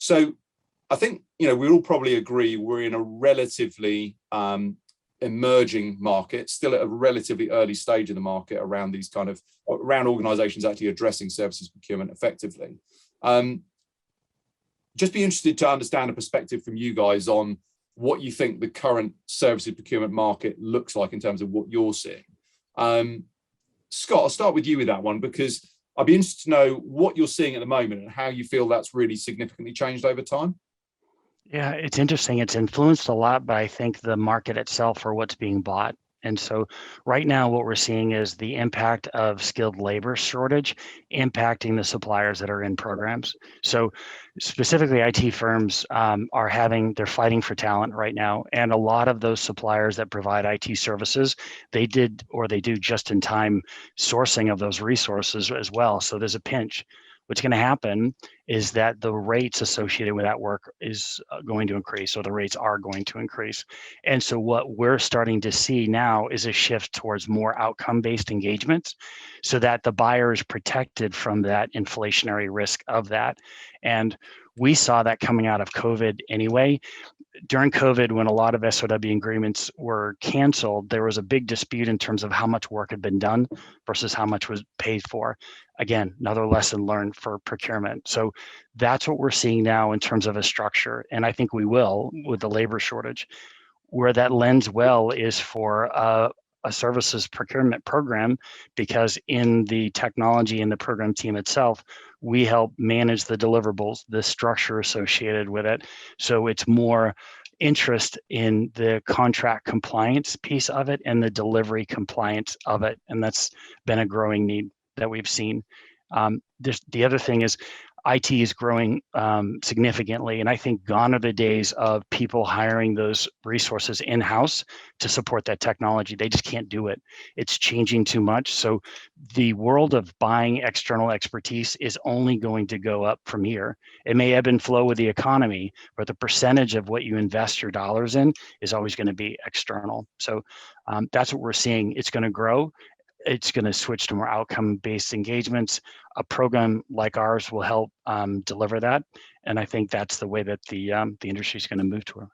So I think, we all probably agree we're in a relatively emerging market, still at a relatively early stage of the market around these around organizations actually addressing services procurement effectively. Just be interested to understand a perspective from you guys on what you think the current services procurement market looks like in terms of what you're seeing. Scott, I'll start with you with that one, because I'd be interested to know what you're seeing at the moment and how you feel that's really significantly changed over time. Yeah, it's interesting. It's influenced a lot by, I think, the market itself or what's being bought. And so right now what we're seeing is the impact of skilled labor shortage impacting the suppliers that are in programs. So specifically IT firms they're fighting for talent right now. And a lot of those suppliers that provide IT services, they do just in time sourcing of those resources as well. So there's a pinch. What's going to happen is that the rates associated with that work is going to increase, or the rates are going to increase. And so what we're starting to see now is a shift towards more outcome-based engagements so that the buyer is protected from that inflationary risk of that. And we saw that coming out of COVID anyway. During COVID, when a lot of SOW agreements were canceled, there was a big dispute in terms of how much work had been done versus how much was paid for. Again, another lesson learned for procurement. So that's what we're seeing now in terms of a structure. And I think we will with the labor shortage. Where that lends well is for a services procurement program, because in the technology and the program team itself, we help manage the deliverables, the structure associated with it. So it's more interest in the contract compliance piece of it and the delivery compliance of it. And that's been a growing need that we've seen. The other thing is IT is growing significantly. And I think gone are the days of people hiring those resources in-house to support that technology. They just can't do it. It's changing too much. So the world of buying external expertise is only going to go up from here. It may ebb and flow with the economy, but the percentage of what you invest your dollars in is always going to be external. So that's what we're seeing. It's going to grow. It's going to switch to more outcome-based engagements. A program like ours will help deliver that, and I think that's the way that the industry is going to move toward.